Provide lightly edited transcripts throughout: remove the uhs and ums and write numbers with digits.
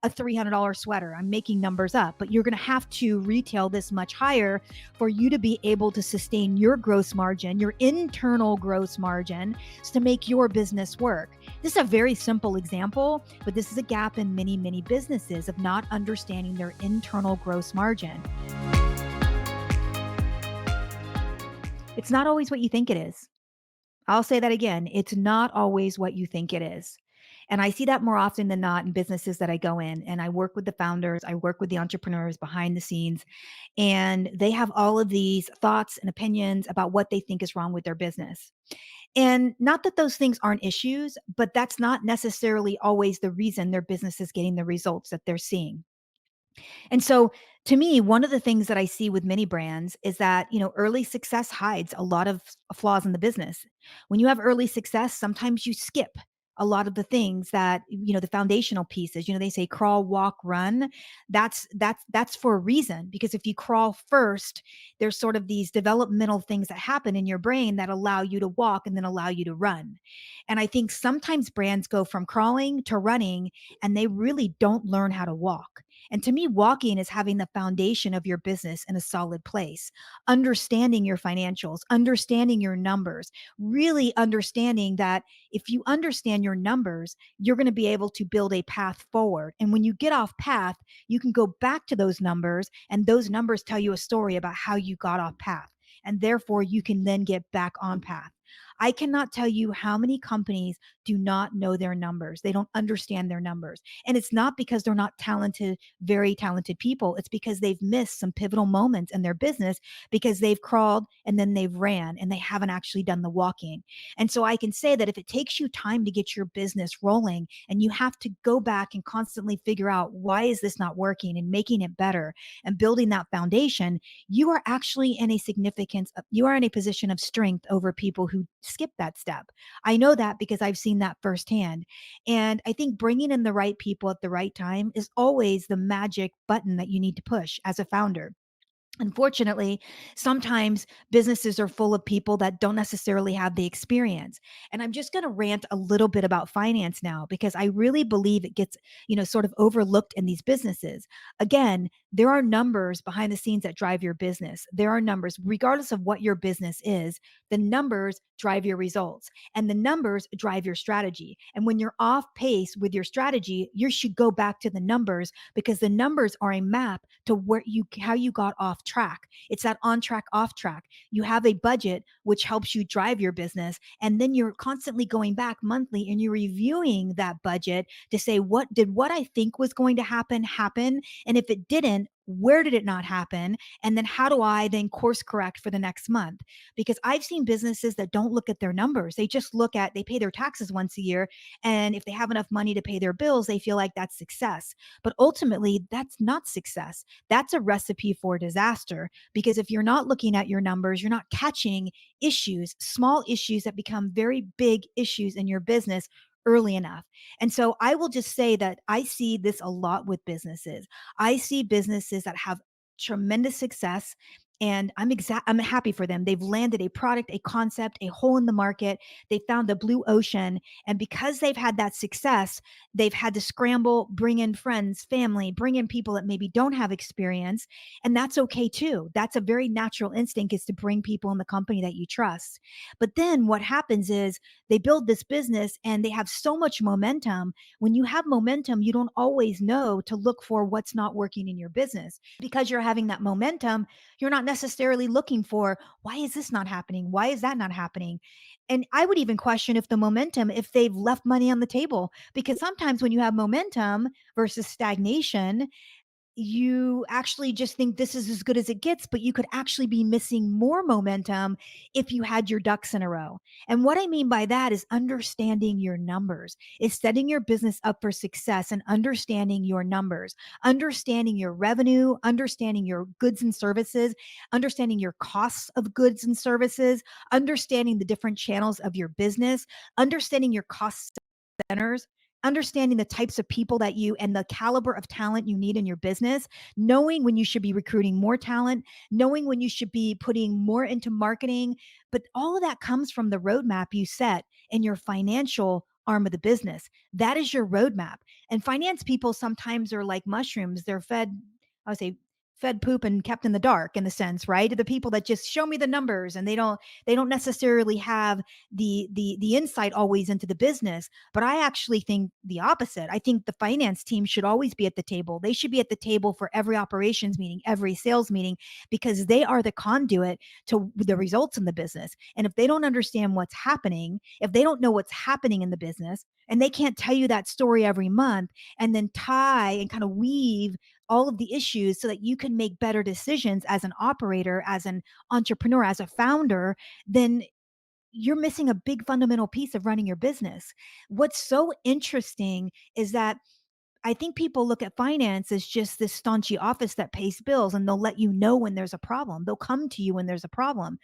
a $300 sweater. I'm making numbers up, but you're going to have to retail this much higher for you to be able to sustain your gross margin, your internal gross margin, to make your business work. This is a very simple example, but this is a gap in many, many businesses of not understanding their internal gross margin. It's not always what you think it is. I'll say that again. It's not always what you think it is. And I see that more often than not in businesses that I go in, and I work with the founders, I work with the entrepreneurs behind the scenes, and they have all of these thoughts and opinions about what they think is wrong with their business. And not that those things aren't issues, but that's not necessarily always the reason their business is getting the results that they're seeing. And so to me, one of the things that I see with many brands is that, early success hides a lot of flaws in the business. When you have early success, sometimes you skip a lot of the things that, the foundational pieces. They say crawl, walk, run. That's for a reason, because if you crawl first, there's sort of these developmental things that happen in your brain that allow you to walk and then allow you to run. And I think sometimes brands go from crawling to running and they really don't learn how to walk. And to me, walking is having the foundation of your business in a solid place, understanding your financials, understanding your numbers, really understanding that if you understand your numbers, you're going to be able to build a path forward. And when you get off path, you can go back to those numbers, and those numbers tell you a story about how you got off path. And therefore, you can then get back on path. I cannot tell you how many companies do not know their numbers. They don't understand their numbers. And it's not because they're not talented, very talented people. It's because they've missed some pivotal moments in their business because they've crawled and then they've ran and they haven't actually done the walking. And so I can say that if it takes you time to get your business rolling and you have to go back and constantly figure out why is this not working and making it better and building that foundation, you are actually in a you are in a position of strength over people who skip that step. I know that because I've seen that firsthand. And I think bringing in the right people at the right time is always the magic button that you need to push as a founder. Unfortunately, sometimes businesses are full of people that don't necessarily have the experience. And I'm just going to rant a little bit about finance now because I really believe it gets, sort of overlooked in these businesses. Again, there are numbers behind the scenes that drive your business. There are numbers, regardless of what your business is, the numbers drive your results and the numbers drive your strategy. And when you're off pace with your strategy, you should go back to the numbers because the numbers are a map to how you got off track. It's that on track, off track. You have a budget which helps you drive your business. And then you're constantly going back monthly and you're reviewing that budget to say, what I think was going to happen? And if it didn't, where did it not happen? And then how do I then course correct for the next month? Because I've seen businesses that don't look at their numbers. They pay their taxes once a year. And if they have enough money to pay their bills, they feel like that's success. But ultimately, that's not success. That's a recipe for disaster. Because if you're not looking at your numbers, you're not catching issues, small issues that become very big issues in your business early enough. And so I will just say that I see this a lot with businesses. I see businesses that have tremendous success and I'm happy for them. They've landed a product, a concept, a hole in the market. They found the blue ocean. And because they've had that success, they've had to scramble, bring in friends, family, bring in people that maybe don't have experience. And that's okay too. That's a very natural instinct, is to bring people in the company that you trust. But then what happens is they build this business and they have so much momentum. When you have momentum, you don't always know to look for what's not working in your business. Because you're having that momentum, you're not necessarily looking for, why is this not happening? Why is that not happening? And I would even question if they've left money on the table, because sometimes when you have momentum versus stagnation, you actually just think this is as good as it gets, but you could actually be missing more momentum if you had your ducks in a row. And what I mean by that is understanding your numbers, is setting your business up for success and understanding your numbers, understanding your revenue, understanding your goods and services, understanding your costs of goods and services, understanding the different channels of your business, understanding your cost centers, understanding the types of people that you and the caliber of talent you need in your business, knowing when you should be recruiting more talent, knowing when you should be putting more into marketing. But all of that comes from the roadmap you set in your financial arm of the business. That is your roadmap. And finance people sometimes are like mushrooms. They're fed, I would say, fed poop and kept in the dark in the sense, right? The people that just show me the numbers, and they don't necessarily have the insight always into the business. But I actually think the opposite. I think the finance team should always be at the table. They should be at the table for every operations meeting, every sales meeting, because they are the conduit to the results in the business. And if they don't understand what's happening, if they don't know what's happening in the business, and they can't tell you that story every month and then tie and kind of weave all of the issues so that you can make better decisions as an operator, as an entrepreneur, as a founder, then you're missing a big fundamental piece of running your business. What's so interesting is that I think people look at finance as just this staunchy office that pays bills, and they'll let you know when there's a problem. They'll come to you when there's a problem.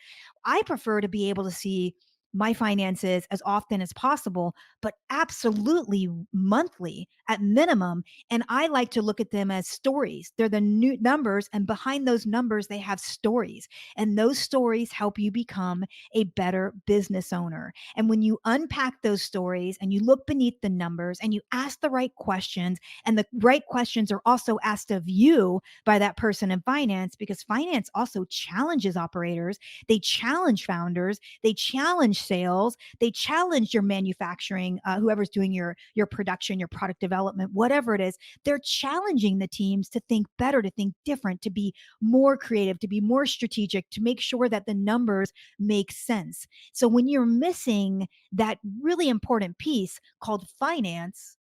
I prefer to be able to see my finances as often as possible, but absolutely monthly at minimum. And I like to look at them as stories. They're the new numbers, and behind those numbers, they have stories. And those stories help you become a better business owner. And when you unpack those stories and you look beneath the numbers and you ask the right questions, and the right questions are also asked of you by that person in finance, because finance also challenges operators. They challenge founders. They challenge sales. They challenge your manufacturing, whoever's doing your production, your product development, whatever it is. They're challenging the teams to think better, to think different, to be more creative, to be more strategic, to make sure that the numbers make sense. So when you're missing that really important piece called finance,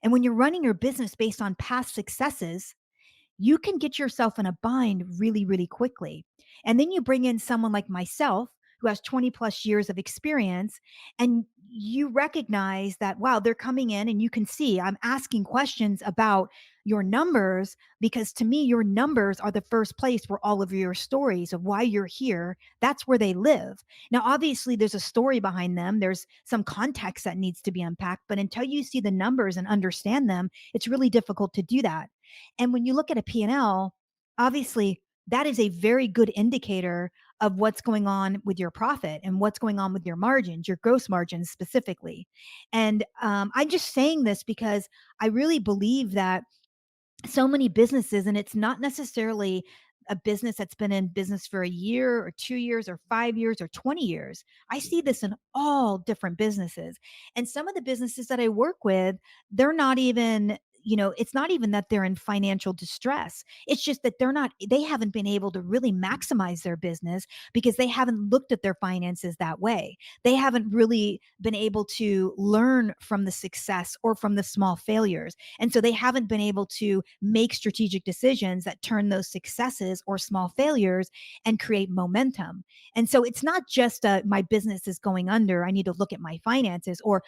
and when you're running your business based on past successes, you can get yourself in a bind really, really quickly. And then you bring in someone like myself who has 20 plus years of experience, and you recognize that, wow, they're coming in, and you can see I'm asking questions about your numbers, because to me, your numbers are the first place where all of your stories of why you're here, that's where they live. Now, obviously, there's a story behind them. There's some context that needs to be unpacked, but until you see the numbers and understand them, it's really difficult to do that. And when you look at a P&L, obviously that is a very good indicator of what's going on with your profit and what's going on with your margins, your gross margins specifically. And I'm just saying this because I really believe that so many businesses, and it's not necessarily a business that's been in business for a year or 2 years or 5 years or 20 years. I see this in all different businesses. And some of the businesses that I work with, they're not even, it's not even that they're in financial distress. It's just that they haven't been able to really maximize their business because they haven't looked at their finances that way. They haven't really been able to learn from the success or from the small failures. And so they haven't been able to make strategic decisions that turn those successes or small failures and create momentum. And so it's not just my business is going under, I need to look at my finances. Or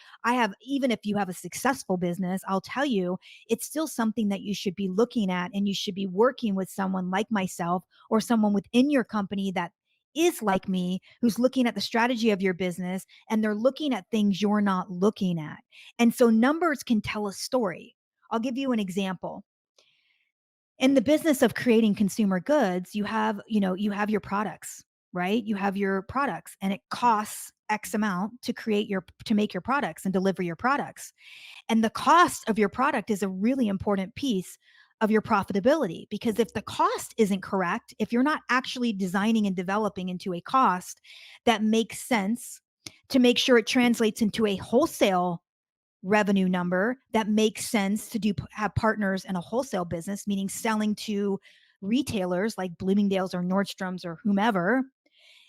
even if you have a successful business, I'll tell you, it's still something that you should be looking at, and you should be working with someone like myself or someone within your company that is like me, who's looking at the strategy of your business, and they're looking at things you're not looking at. And so numbers can tell a story. I'll give you an example. In the business of creating consumer goods, you have your products, right? You have your products, and it costs X amount to make your products and deliver your products. And the cost of your product is a really important piece of your profitability, because if the cost isn't correct, if you're not actually designing and developing into a cost that makes sense to make sure it translates into a wholesale revenue number that makes sense to have partners in a wholesale business, meaning selling to retailers like Bloomingdale's or Nordstrom's or whomever,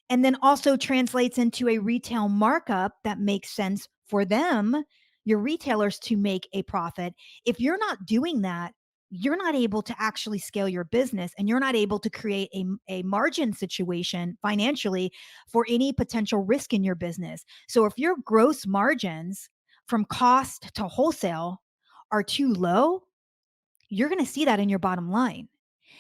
and then also translates into a retail markup that makes sense for them, your retailers, to make a profit. If you're not doing that, you're not able to actually scale your business, and you're not able to create a margin situation financially for any potential risk in your business. So if your gross margins from cost to wholesale are too low, you're going to see that in your bottom line.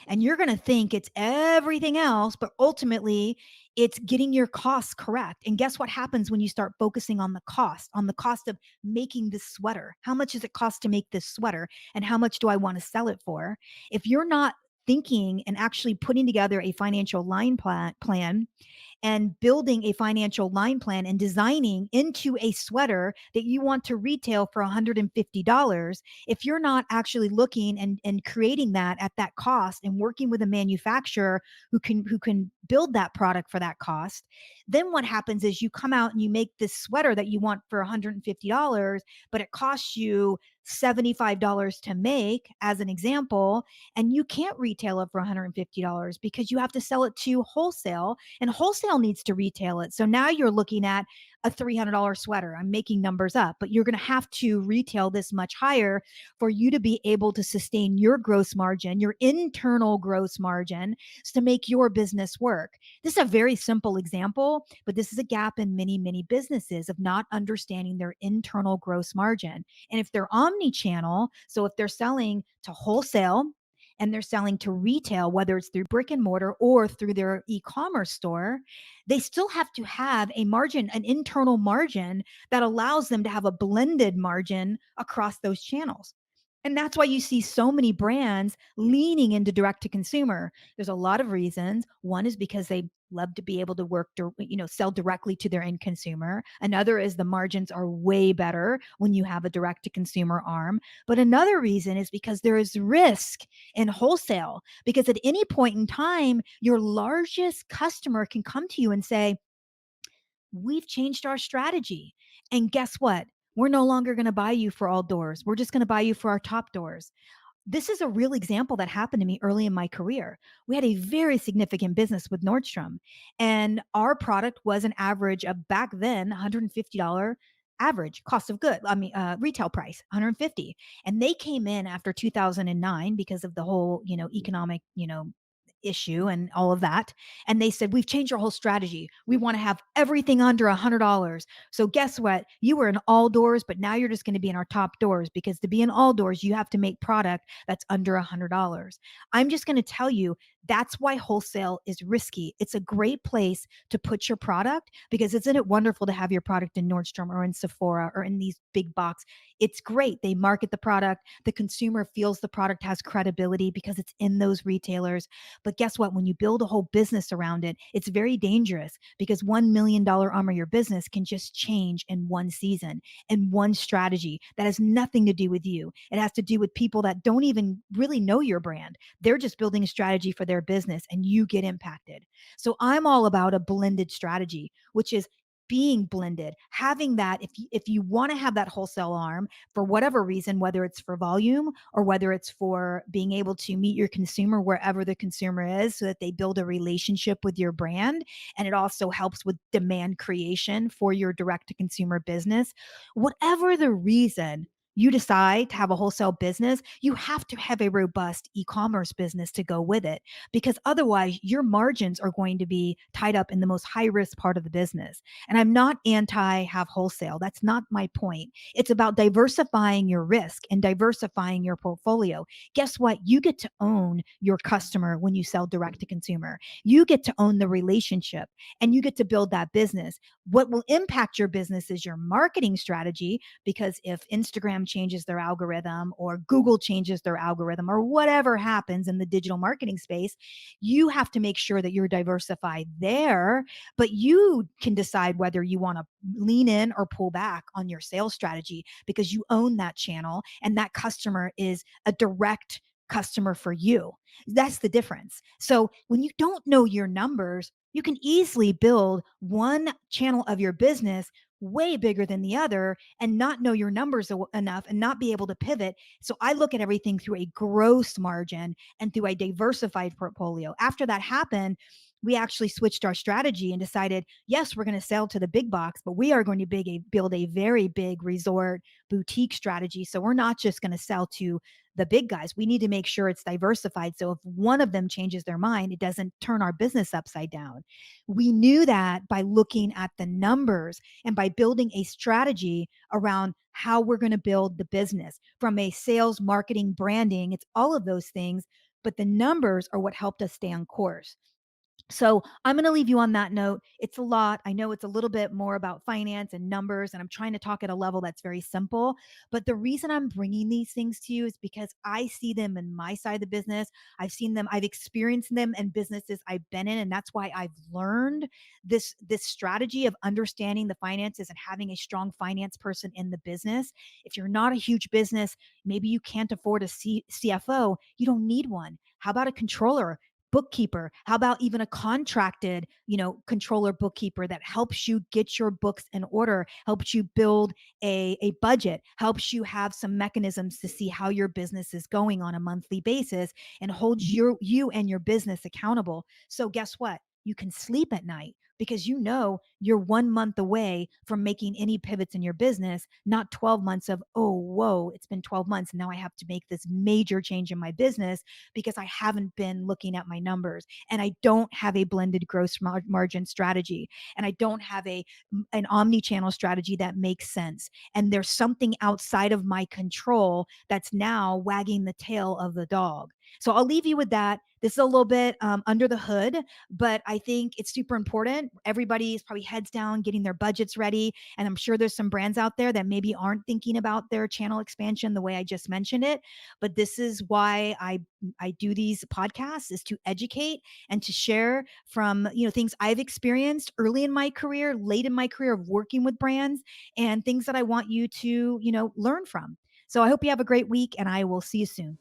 And you're going to think it's everything else, but ultimately it's getting your costs correct. And guess what happens when you start focusing on the cost of making this sweater? How much does it cost to make this sweater? And how much do I want to sell it for? If you're not thinking and actually putting together a financial plan and building a financial line plan and designing into a sweater that you want to retail for $150, if you're not actually looking and creating that at that cost and working with a manufacturer who can build that product for that cost, then what happens is you come out and you make this sweater that you want for $150, but it costs you $75 to make, as an example, and you can't retail it for $150 because you have to sell it to wholesale, and wholesale needs to retail it. So now you're looking at a $300 sweater. I'm making numbers up, but you're going to have to retail this much higher for you to be able to sustain your gross margin, your internal gross margin, to make your business work. This is a very simple example, but this is a gap in many, many businesses of not understanding their internal gross margin. And if they're omni channel, so if they're selling to wholesale, and they're selling to retail, whether it's through brick and mortar or through their e-commerce store, they still have to have a margin, an internal margin that allows them to have a blended margin across those channels. And that's why you see so many brands leaning into direct to consumer. There's a lot of reasons. One is because they love to be able to sell directly to their end consumer. Another is the margins are way better when you have a direct to consumer arm. But another reason is because there is risk in wholesale, because at any point in time, your largest customer can come to you and say, we've changed our strategy. And guess what? We're no longer going to buy you for all doors. We're just going to buy you for our top doors. This is a real example that happened to me early in my career. We had a very significant business with Nordstrom, and our product was an average of, back then, $150 average cost of good. I mean, retail price, 150. And they came in after 2009 because of the whole, economic, issue and all of that. And they said, we've changed our whole strategy. We want to have everything under $100. So guess what? You were in all doors, but now you're just going to be in our top doors, because to be in all doors, you have to make product that's under $100. I'm just going to tell you, that's why wholesale is risky. It's a great place to put your product, because isn't it wonderful to have your product in Nordstrom or in Sephora or in these big box? It's great. They market the product. The consumer feels the product has credibility because it's in those retailers. But guess what? When you build a whole business around it, it's very dangerous, because $1 million arm of your business can just change in one season and one strategy that has nothing to do with you. It has to do with people that don't even really know your brand. They're just building a strategy for their business, and you get impacted. So I'm all about a blended strategy, which is being blended, having that. If you want to have that wholesale arm for whatever reason, whether it's for volume or whether it's for being able to meet your consumer wherever the consumer is, so that they build a relationship with your brand, and it also helps with demand creation for your direct to consumer business, whatever the reason you decide to have a wholesale business, you have to have a robust e-commerce business to go with it, because otherwise your margins are going to be tied up in the most high risk part of the business. And I'm not anti have wholesale. That's not my point. It's about diversifying your risk and diversifying your portfolio. Guess what? You get to own your customer when you sell direct to consumer. You get to own the relationship, and you get to build that business. What will impact your business is your marketing strategy, because if Instagram changes their algorithm or Google changes their algorithm or whatever happens in the digital marketing space, you have to make sure that you're diversified there, but you can decide whether you want to lean in or pull back on your sales strategy, because you own that channel and that customer is a direct customer for you. That's the difference. So when you don't know your numbers, you can easily build one channel of your business way bigger than the other and not know your numbers enough and not be able to pivot. So I look at everything through a gross margin and through a diversified portfolio. After that happened, we actually switched our strategy and decided, yes, we're going to sell to the big box, but we are going to build a very big resort boutique strategy. So we're not just going to sell to the big guys. We need to make sure it's diversified. So if one of them changes their mind, it doesn't turn our business upside down. We knew that by looking at the numbers and by building a strategy around how we're going to build the business from a sales, marketing, branding. It's all of those things, but the numbers are what helped us stay on course. So I'm going to leave you on that note. It's a lot. I know it's a little bit more about finance and numbers, and I'm trying to talk at a level that's very simple. But the reason I'm bringing these things to you is because I see them in my side of the business. I've seen them, I've experienced them in businesses I've been in, and that's why I've learned this strategy of understanding the finances and having a strong finance person in the business. If you're not a huge business, maybe you can't afford a CFO. You don't need one. How about a controller? Bookkeeper? How about even a contracted, controller bookkeeper that helps you get your books in order, helps you build a budget, helps you have some mechanisms to see how your business is going on a monthly basis and holds you and your business accountable. So guess what? You can sleep at night because you know you're 1 month away from making any pivots in your business, not 12 months of, oh, whoa, it's been 12 months. And now I have to make this major change in my business because I haven't been looking at my numbers and I don't have a blended gross margin strategy and I don't have an omni-channel strategy that makes sense. And there's something outside of my control that's now wagging the tail of the dog. So I'll leave you with that. This is a little bit under the hood, but I think it's super important. Everybody is probably heads down getting their budgets ready. And I'm sure there's some brands out there that maybe aren't thinking about their channel expansion the way I just mentioned it. But this is why I do these podcasts, is to educate and to share from, things I've experienced early in my career, late in my career of working with brands, and things that I want you to, learn from. So I hope you have a great week and I will see you soon.